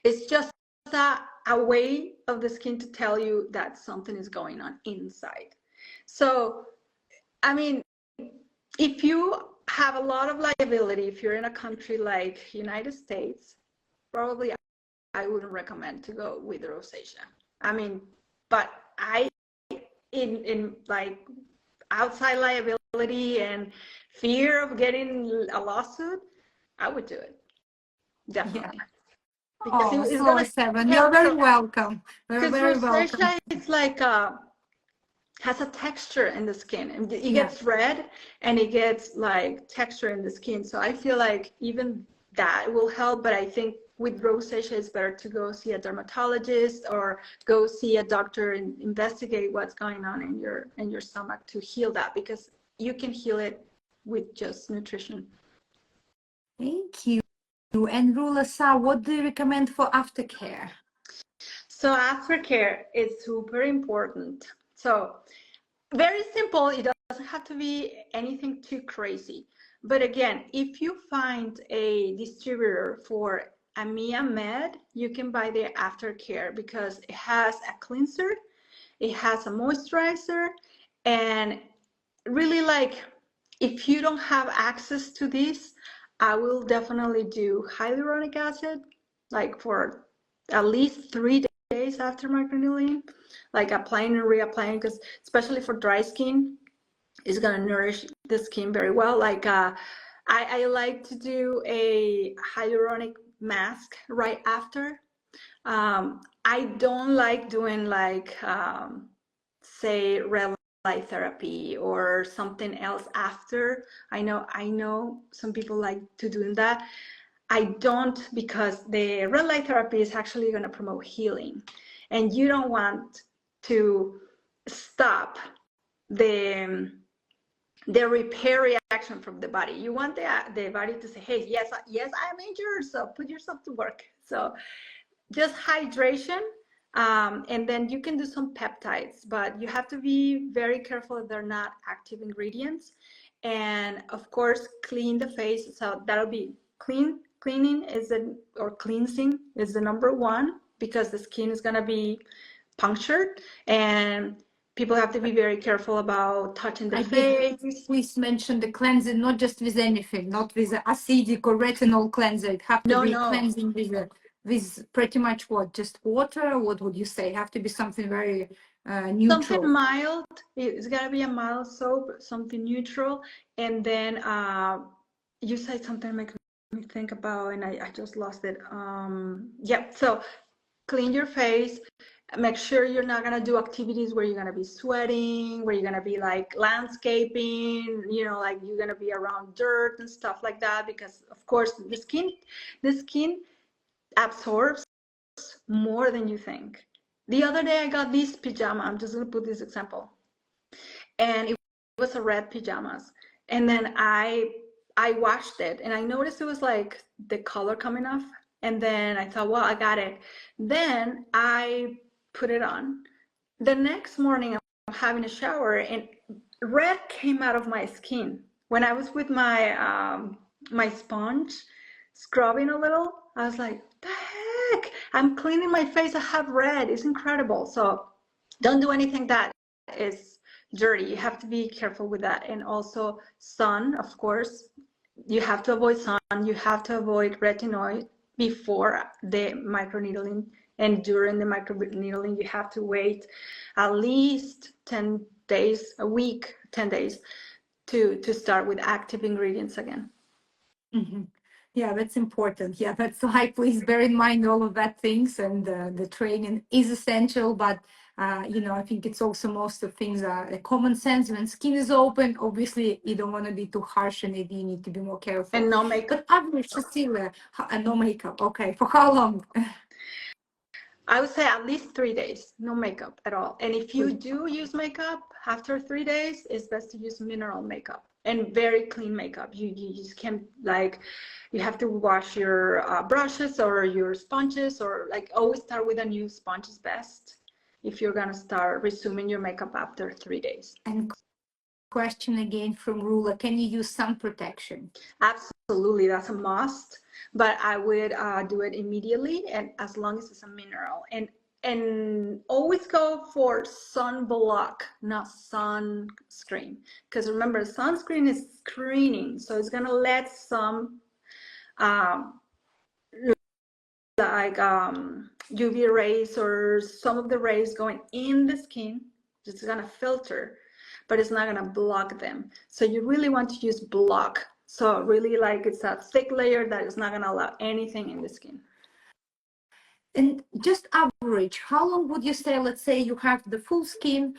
[SPEAKER 1] it's just a way of the skin to tell you that something is going on inside. So, I mean, if you have a lot of liability, if you're in a country like United States, probably I wouldn't recommend to go with rosacea. I mean, but in like outside liability and fear of getting a lawsuit, I would do it.
[SPEAKER 2] Yeah.
[SPEAKER 1] Definitely. Because
[SPEAKER 2] Oh,
[SPEAKER 1] it's
[SPEAKER 2] Slow
[SPEAKER 1] gonna
[SPEAKER 2] Seven, you're
[SPEAKER 1] help.
[SPEAKER 2] very welcome. You're
[SPEAKER 1] Because
[SPEAKER 2] very welcome.
[SPEAKER 1] rosacea is like has a texture in the skin and it
[SPEAKER 2] Yeah.
[SPEAKER 1] gets red and it gets like texture in the skin. So I feel like even that will help, but I think with rosacea it's better to go see a dermatologist or go see a doctor and investigate what's going on in your stomach to heal that, because you can heal it with just nutrition.
[SPEAKER 2] Thank you. And Rula Sa, what do you recommend for aftercare?
[SPEAKER 1] So aftercare is super important. So very simple. It doesn't have to be anything too crazy. But again, if you find a distributor for Amia Med, you can buy the aftercare because it has a cleanser, it has a moisturizer, and really like If you don't have access to this, I will definitely do hyaluronic acid, like for at least 3 days after microneedling, like applying and reapplying, because especially for dry skin, it's gonna nourish the skin very well. Like I like to do a hyaluronic mask right after. I don't like doing like say red light therapy or something else after. I know some people like to do that. I don't, because the red light therapy is actually going to promote healing, and you don't want to stop the the repair reaction from the body. You want the body to say, hey, yes, yes, I'm injured, so put yourself to work. So just hydration, and then you can do some peptides, but you have to be very careful that they're not active ingredients. And of course, clean the face. So that'll be cleaning is or cleansing is the number one, because the skin is going to be punctured, and people have to be very careful about touching the
[SPEAKER 2] I beg you,
[SPEAKER 1] face.
[SPEAKER 2] please mention the cleansing, not just with anything, not with an acidic or retinol cleanser. It have to
[SPEAKER 1] No,
[SPEAKER 2] be
[SPEAKER 1] no,
[SPEAKER 2] cleansing with pretty much what? Just water? What would you say? Have to be something very
[SPEAKER 1] something
[SPEAKER 2] neutral.
[SPEAKER 1] mild. It's gotta be a mild soap, something neutral. And then you said something make me think about, and I just lost it. Yep. So clean your face. Make sure you're not gonna do activities where you're gonna be sweating, where you're gonna be like landscaping, like you're gonna be around dirt and stuff like that, because of course the skin absorbs more than you think. The other day I got this pajama. I'm just gonna put this example, and it was a red pajamas. And then I washed it, and I noticed it was like the color coming off. And then I thought, well, I got it. Then I put it on. The next morning, I'm having a shower, and red came out of my skin. When I was with my sponge, scrubbing a little, I was like, the heck? I'm cleaning my face. I have red. It's incredible. So don't do anything that is dirty. You have to be careful with that. And also sun, of course. You have to avoid sun. You have to avoid retinoid before the microneedling, and during the microneedling you have to wait at least 10 days, a week, 10 days to start with active ingredients again.
[SPEAKER 2] Mhm. Yeah, that's important. Yeah, that's why please bear in mind all of that things, and the training is essential. But I think it's also most of things are common sense. When skin is open, obviously you don't want to be too harsh on it. You need to be more careful.
[SPEAKER 1] And no makeup.
[SPEAKER 2] But average, Cecilia, no makeup. Okay, for how long?
[SPEAKER 1] I would say at least 3 days, no makeup at all. And if you do use makeup after 3 days, it's best to use mineral makeup and very clean makeup. You just can't, like, you have to wash your brushes or your sponges, or like always start with a new sponge is best if you're gonna start resuming your makeup after 3 days.
[SPEAKER 2] And question again from Rula, can you use sun protection?
[SPEAKER 1] Absolutely, that's a must. But I would do it immediately, and as long as it's a mineral. And always go for sunblock, not sunscreen. Because remember, sunscreen is screening, so it's gonna let some like UV rays or some of the rays going in the skin. It's gonna filter, but it's not gonna block them. So you really want to use block. So really, like, it's a thick layer that is not gonna allow anything in the skin.
[SPEAKER 2] And just average, how long would you say, let's say you have the full skin,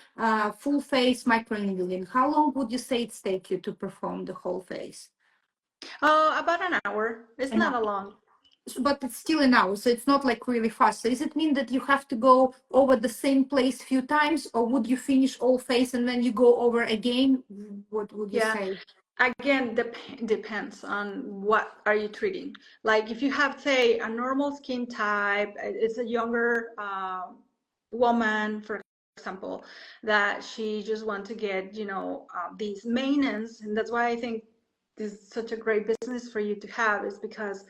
[SPEAKER 2] full face microneedling, how long would you say it takes you to perform the whole face?
[SPEAKER 1] Oh, about an hour. It's not a long.
[SPEAKER 2] But it's still an hour, so it's not like really fast. So does it mean that you have to go over the same place few times, or would you finish all face and then you go over again? What would you say?
[SPEAKER 1] Again, depends on what are you treating. Like if you have, say, a normal skin type, it's a younger woman, for example, that she just want to get, these maintenance. And that's why I think this is such a great business for you to have, is because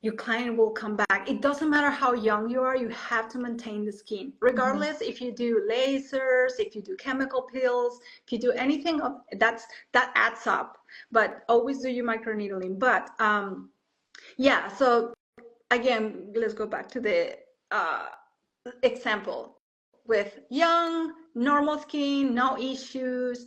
[SPEAKER 1] your client will come back. It doesn't matter how young you are, you have to maintain the skin. Regardless if you do lasers, if you do chemical peels, if you do anything of that adds up. But always do your microneedling. But yeah, so again, let's go back to the example with young, normal skin, no issues.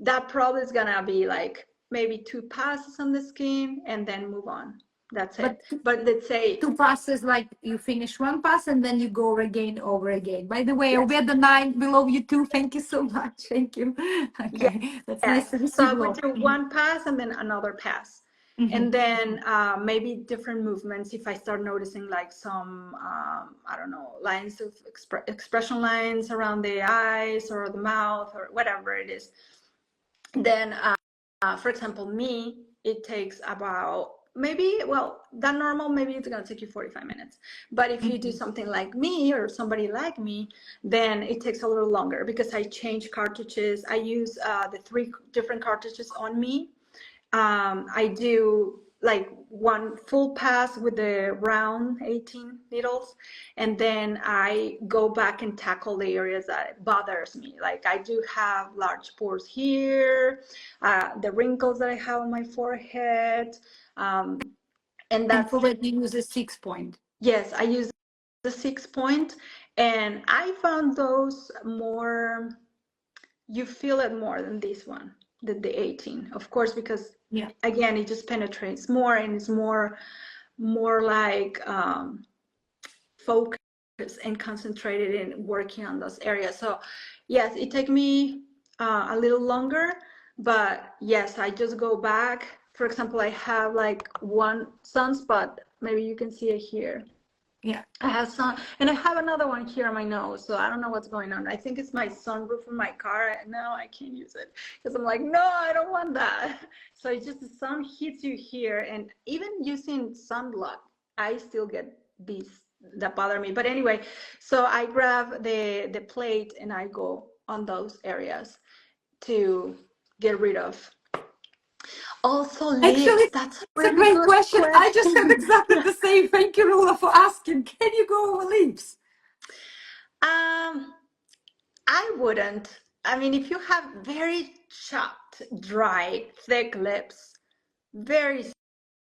[SPEAKER 1] That probably is gonna be like maybe 2 passes on the skin and then move on. That's it. But let's say
[SPEAKER 2] 2 passes, like you finish 1 pass and then you go again over again. By the way,
[SPEAKER 1] yes.
[SPEAKER 2] I'll be at the 9 below you too. Thank you so much. Thank you. Okay, that's nice to
[SPEAKER 1] So I
[SPEAKER 2] receive.
[SPEAKER 1] would do 1 pass and then another pass. And then maybe different movements. If I start noticing like some, I don't know, lines of expression lines around the eyes or the mouth or whatever it is, then for example, me, it takes about maybe, well, that normal, maybe it's going to take you 45 minutes. But if you do something like me or somebody like me, then it takes a little longer because I change cartridges. I use the 3 different cartridges on me. I do like 1 full pass with the round 18 needles, and then I go back and tackle the areas that bothers me. Like I do have large pores here, the wrinkles that I have on my forehead, and
[SPEAKER 2] And
[SPEAKER 1] that's
[SPEAKER 2] for that, you use a 6 point.
[SPEAKER 1] yes, I use the 6 point, and I found those more, you feel it more than this one, than the 18, of course, because again, it just penetrates more and it's more like focused and concentrated in working on those areas. So yes, it takes me a little longer, but yes, I just go back. For example, I have like 1 sunspot, maybe you can see it here.
[SPEAKER 2] Yeah.
[SPEAKER 1] I have some, and I have another one here on my nose, so I don't know what's going on. I think it's my sunroof in my car. Now I can't use it because I'm like, no, I don't want that. So it's just the sun hits you here, and even using sunblock, I still get these that bother me. But anyway, so I grab the plate and I go on those areas to get rid of. Also, lips.
[SPEAKER 2] Actually,
[SPEAKER 1] That's a
[SPEAKER 2] it's a
[SPEAKER 1] really
[SPEAKER 2] great
[SPEAKER 1] good
[SPEAKER 2] question. I just have
[SPEAKER 1] question.
[SPEAKER 2] exactly the same. Thank you, Rula, for asking. Can you go over lips?
[SPEAKER 1] I wouldn't. I mean, if you have very chopped, dry, thick lips, very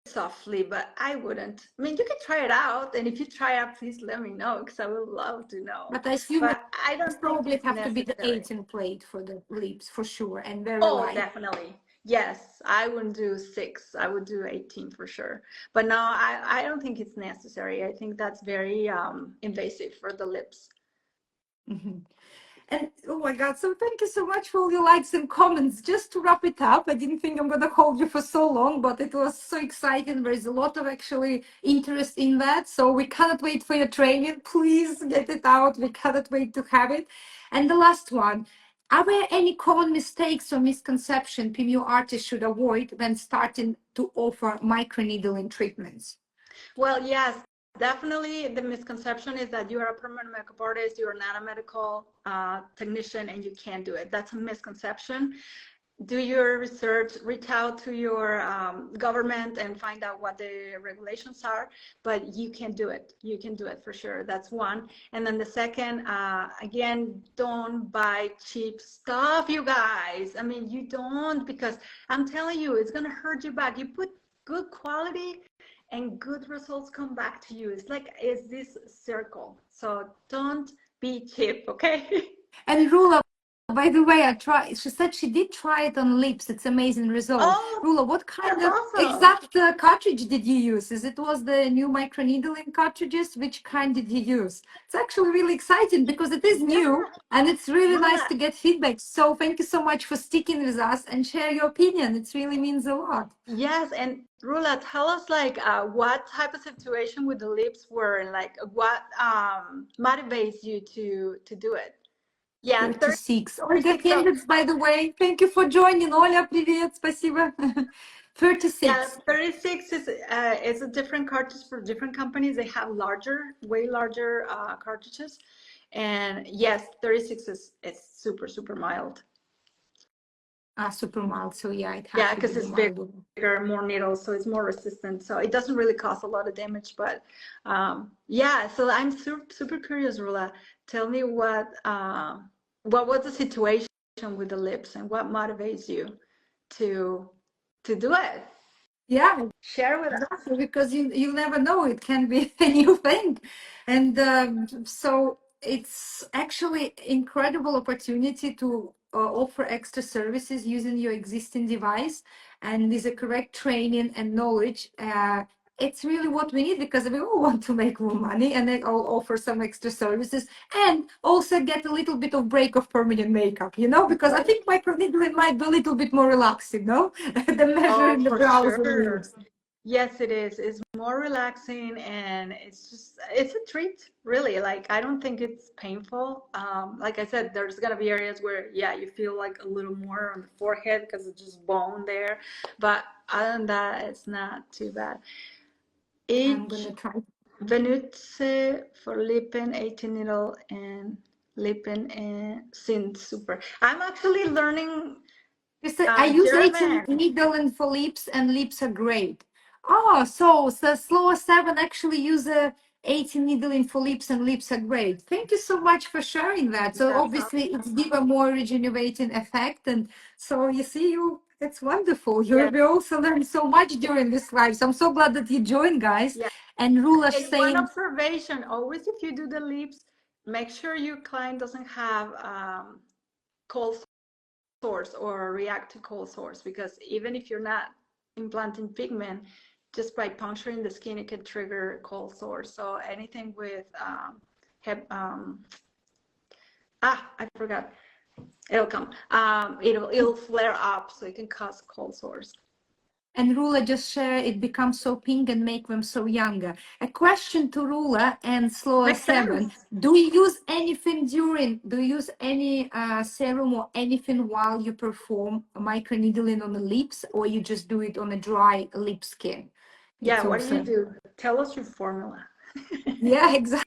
[SPEAKER 1] softly, but I wouldn't. I mean, you can try it out, and if you try it, please let me know because I would love to know.
[SPEAKER 2] But I assume
[SPEAKER 1] But I
[SPEAKER 2] it's
[SPEAKER 1] don't think
[SPEAKER 2] probably
[SPEAKER 1] it's
[SPEAKER 2] have to be the
[SPEAKER 1] necessary.
[SPEAKER 2] 18 plate for the lips for sure, and very
[SPEAKER 1] Oh,
[SPEAKER 2] light.
[SPEAKER 1] definitely. Yes, I wouldn't do 6. I would do 18 for sure. But no, I don't think it's necessary. I think that's very invasive for the lips.
[SPEAKER 2] And oh my God, so thank you so much for all your likes and comments. Just to wrap it up, I didn't think I'm going to hold you for so long, but it was so exciting. There is a lot of actually interest in that. So we cannot wait for your training. Please get it out. We cannot wait to have it. And the last one, are there any common mistakes or misconception PMU artists should avoid when starting to offer microneedling treatments?
[SPEAKER 1] Well, yes, definitely. The misconception is that you are a permanent makeup artist, you're not a medical technician, and you can't do it. That's a misconception. Do your research, reach out to your government and find out what the regulations are, but you can do it. You can do it for sure. That's one. And then the second, again, don't buy cheap stuff, you guys. I mean, you don't, because I'm telling you, it's going to hurt you back. You put good quality and good results come back to you. It's this circle. So don't be cheap, okay?
[SPEAKER 2] And Rula, by the way, I tried. She said she did try it on lips. It's amazing result.
[SPEAKER 1] Oh,
[SPEAKER 2] Rula, what kind
[SPEAKER 1] that's
[SPEAKER 2] of
[SPEAKER 1] awesome.
[SPEAKER 2] exact cartridge did you use? Is it was the new microneedling cartridges? Which kind did you use? It's actually really exciting because it is
[SPEAKER 1] Yeah,
[SPEAKER 2] new and it's really nice
[SPEAKER 1] Rula.
[SPEAKER 2] to get feedback. So thank you so much for sticking with us and share your opinion. It really means a lot.
[SPEAKER 1] Yes, and Rula, tell us like what type of situation with the lips were, and like what motivates you to do it. Yeah,
[SPEAKER 2] 36. Olga
[SPEAKER 1] 36. So
[SPEAKER 2] Kendricks, by the way, thank you for joining. Оля, привет, спасибо.
[SPEAKER 1] yeah,
[SPEAKER 2] 36.
[SPEAKER 1] 36 is a different cartridge for different companies. They have larger, way larger cartridges, and yes, 36 is super mild.
[SPEAKER 2] Super mild. So yeah, it has
[SPEAKER 1] Yeah,
[SPEAKER 2] to be
[SPEAKER 1] because
[SPEAKER 2] the
[SPEAKER 1] it's
[SPEAKER 2] mild one.
[SPEAKER 1] bigger, more needles, so it's more resistant. So it doesn't really cause a lot of damage. But yeah, so I'm super curious, Rula. Tell me what was the situation with the lips and what motivates you to do it?
[SPEAKER 2] Yeah,
[SPEAKER 1] Share with us.
[SPEAKER 2] exactly, because you never know, it can be a new thing. And so it's actually incredible opportunity to offer extra services using your existing device, and with the correct training and knowledge. It's really what we need, because we all want to make more money, and then I'll offer some extra services and also get a little bit of break of permanent makeup, because I think microneedling might be a little bit more relaxing, no? Than
[SPEAKER 1] Oh,
[SPEAKER 2] measuring the
[SPEAKER 1] for
[SPEAKER 2] brows and
[SPEAKER 1] sure.
[SPEAKER 2] lips.
[SPEAKER 1] Yes, it is. It's more relaxing and it's a treat, really. Like, I don't think it's painful. Like I said, there's gonna be areas where, yeah, you feel like a little more on the forehead because it's just bone there. But other than that, it's not too bad.
[SPEAKER 2] I'm
[SPEAKER 1] Ich
[SPEAKER 2] gonna try.
[SPEAKER 1] benutze for Lippen 18 needle and Lippen sind super. I'm actually learning
[SPEAKER 2] I use 18
[SPEAKER 1] German.
[SPEAKER 2] needle and for lips, and lips are great. Oh, so the slower 7 actually use a 18 needling for lips, and lips are great. Thank you so much for sharing that. So
[SPEAKER 1] That's
[SPEAKER 2] obviously
[SPEAKER 1] awesome.
[SPEAKER 2] it's give a more regenerating effect, and so you see, it's wonderful.
[SPEAKER 1] Yeah.
[SPEAKER 2] We also learned so much during this live. So I'm so glad that you joined, guys.
[SPEAKER 1] Yeah.
[SPEAKER 2] And Rula
[SPEAKER 1] And one
[SPEAKER 2] saying,
[SPEAKER 1] observation, always if you do the lips, make sure your client doesn't have cold sores or react to cold sores, because even if you're not implanting pigment, just by puncturing the skin, it can trigger cold sores. So anything with I forgot. It'll come. It'll flare up, so it can cause cold sores.
[SPEAKER 2] and Rula just share, it becomes so pink and make them so younger. A question to Rula and Slower
[SPEAKER 1] Makes
[SPEAKER 2] 7.
[SPEAKER 1] sense.
[SPEAKER 2] Do you use anything do you use any serum or anything while you perform microneedling on the lips, or you just do it on a dry lip skin?
[SPEAKER 1] Yeah,
[SPEAKER 2] It's
[SPEAKER 1] what do you
[SPEAKER 2] also,
[SPEAKER 1] do? Tell us your formula.
[SPEAKER 2] yeah, exactly.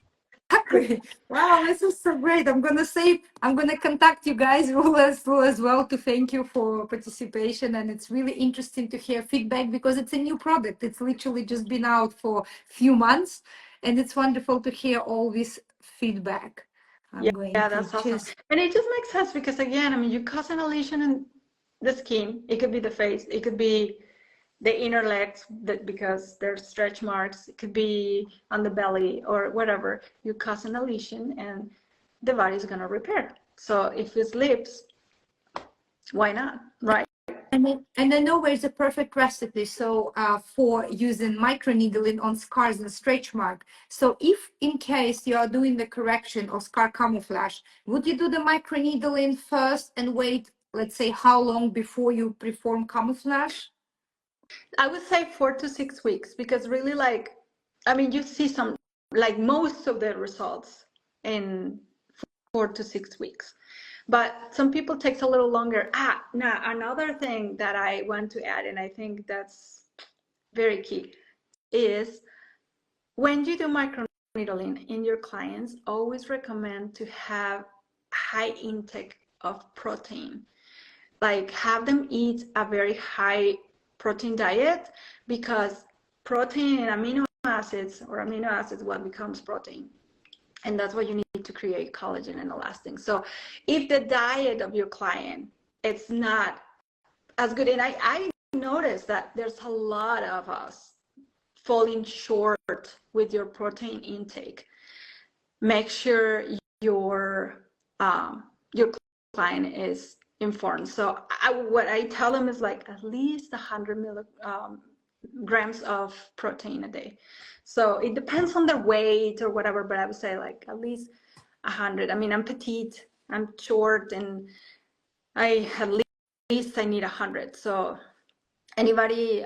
[SPEAKER 2] Exactly. Wow, this is so great. I'm gonna contact you guys, Rula, as well, to thank you for participation. And it's really interesting to hear feedback, because it's a new product. It's literally just been out for a few months, and it's wonderful to hear all this feedback. I'm going
[SPEAKER 1] Yeah,
[SPEAKER 2] to
[SPEAKER 1] that's awesome.
[SPEAKER 2] just,
[SPEAKER 1] And it just makes sense because, again, I mean, you cause an lesion in the skin. It could be the face. It could be the inner legs because there's stretch marks. It could be on the belly or whatever. You cause an lesion and the body's going to repair. So if it's lips, why not? Right?
[SPEAKER 2] and I know where's a perfect recipe. So for using microneedling on scars and stretch mark. So if in case you are doing the correction or scar camouflage, would you do the microneedling first and wait, let's say, how long before you perform camouflage?
[SPEAKER 1] I would say 4 to 6 weeks because really, like, I mean, you see some, like most of the results in 4 to 6 weeks. But some people takes a little longer. Now another thing that I want to add, and I think that's very key, is when you do microneedling in your clients, always recommend to have high intake of protein. Like, have them eat a very high protein diet, because protein and amino acids, or amino acids, what becomes protein, and that's what you need to create collagen and elastin. So if the diet of your client, it's not as good, and I noticed that there's a lot of us falling short with your protein intake. Make sure your client is informed. So what I tell them is, like, at least 100 grams of protein a day. So it depends on their weight or whatever, but I would say like at least 100. I mean, I'm petite, I'm short, and I at least I need 100. So anybody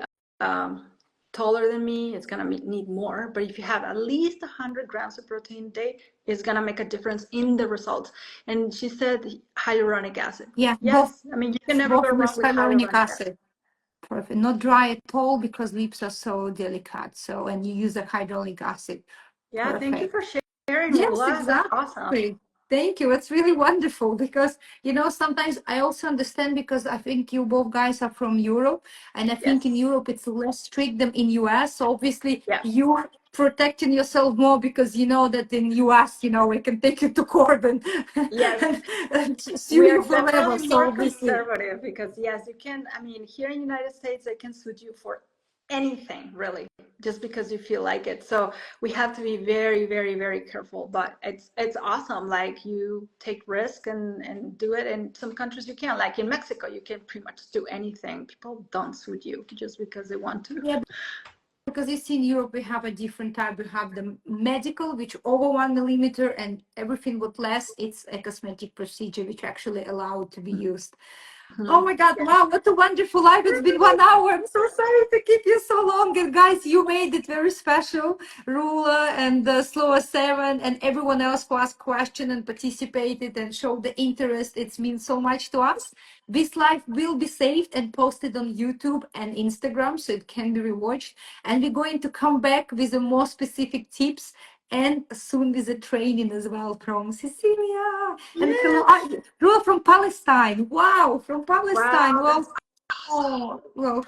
[SPEAKER 1] taller than me is gonna need more. But if you have at least 100 grams of protein a day, it's gonna make a difference in the results. And she said hyaluronic acid.
[SPEAKER 2] Yeah,
[SPEAKER 1] Yes, I mean, you can never
[SPEAKER 2] both
[SPEAKER 1] go wrong
[SPEAKER 2] with
[SPEAKER 1] with
[SPEAKER 2] hyaluronic
[SPEAKER 1] hyaluronic acid.
[SPEAKER 2] acid. Perfect. Not dry at all, because lips are so delicate. So, and you use the hyaluronic acid.
[SPEAKER 1] Yeah, thank you
[SPEAKER 2] Perfect.
[SPEAKER 1] for sharing,
[SPEAKER 2] Yes,
[SPEAKER 1] Rula. That's awesome.
[SPEAKER 2] exactly. Thank you. It's really wonderful because, sometimes I also understand because I think you both guys are from Europe, and I think in
[SPEAKER 1] Yes.
[SPEAKER 2] Europe it's less strict than in US. So obviously
[SPEAKER 1] Yeah.
[SPEAKER 2] you're protecting yourself more because you know that in US, we can take you to court and,
[SPEAKER 1] Yes.
[SPEAKER 2] and sue
[SPEAKER 1] We are
[SPEAKER 2] you forever.
[SPEAKER 1] definitely
[SPEAKER 2] So
[SPEAKER 1] more
[SPEAKER 2] obviously,
[SPEAKER 1] conservative because yes, you can, I mean, here in the United States, they can sue you for anything really, just because you feel like it. So we have to be very, very, very careful. But it's awesome. Like you take risk and do it. In some countries you can, like in Mexico, you can pretty much do anything. People don't sue you just because they want to.
[SPEAKER 2] yeah, because you see in Europe we have a different type. We have the medical, which over 1 millimeter, and everything with less, it's a cosmetic procedure, which actually allowed to be used. Oh
[SPEAKER 1] Mhm.
[SPEAKER 2] my God,
[SPEAKER 1] Yeah.
[SPEAKER 2] wow, what a wonderful life. It's been 1 hour. I'm so sorry to keep you so long. And guys, you made it very special. Rula and Slower 7 and everyone else who asked questions and participated and showed the interest. It's means so much to us. This live will be saved and posted on YouTube and Instagram, so it can be rewatched. And we're going to come back with a more specific tips and soon with a training as well from Cecilia. And hello,
[SPEAKER 1] Yes.
[SPEAKER 2] Rua from Palestine. Wow, from Palestine.
[SPEAKER 1] Wow,
[SPEAKER 2] Well,
[SPEAKER 1] that's
[SPEAKER 2] well,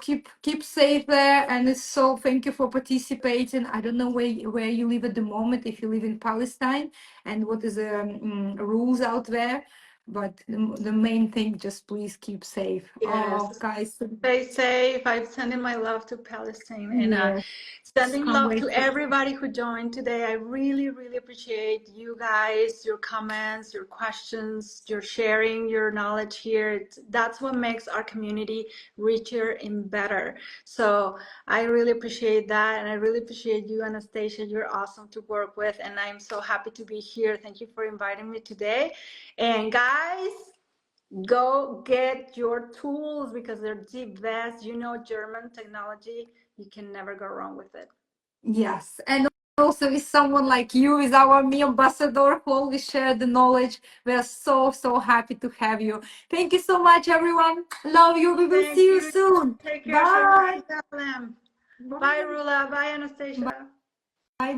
[SPEAKER 2] keep safe there. And it's so thank you for participating. I don't know where you live at the moment, if you live in Palestine, and what is the rules out there. But the main thing, just please keep safe. Oh,
[SPEAKER 1] yes.
[SPEAKER 2] guys,
[SPEAKER 1] Stay safe. I'm sending my love to Palestine and
[SPEAKER 2] yeah,
[SPEAKER 1] sending
[SPEAKER 2] can't
[SPEAKER 1] love to
[SPEAKER 2] wait.
[SPEAKER 1] everybody who joined today. I really, really appreciate you guys, your comments, your questions, your sharing your knowledge here. That's what makes our community richer and better. So I really appreciate that. And I really appreciate you, Anastasia. You're awesome to work with. And I'm so happy to be here. Thank you for inviting me today. And guys, go get your tools because they're the best. German technology, you can never go wrong with it.
[SPEAKER 2] Yes, and also with someone like you, is our me ambassador who always share the knowledge. We are so happy to have you. Thank you so much, everyone. Love you. We will
[SPEAKER 1] Thank
[SPEAKER 2] see you
[SPEAKER 1] you.
[SPEAKER 2] soon.
[SPEAKER 1] Take care. Say
[SPEAKER 2] Bye.
[SPEAKER 1] bye to them. Bye,
[SPEAKER 2] Bye.
[SPEAKER 1] Rula. Bye, Anastasia.
[SPEAKER 2] Bye.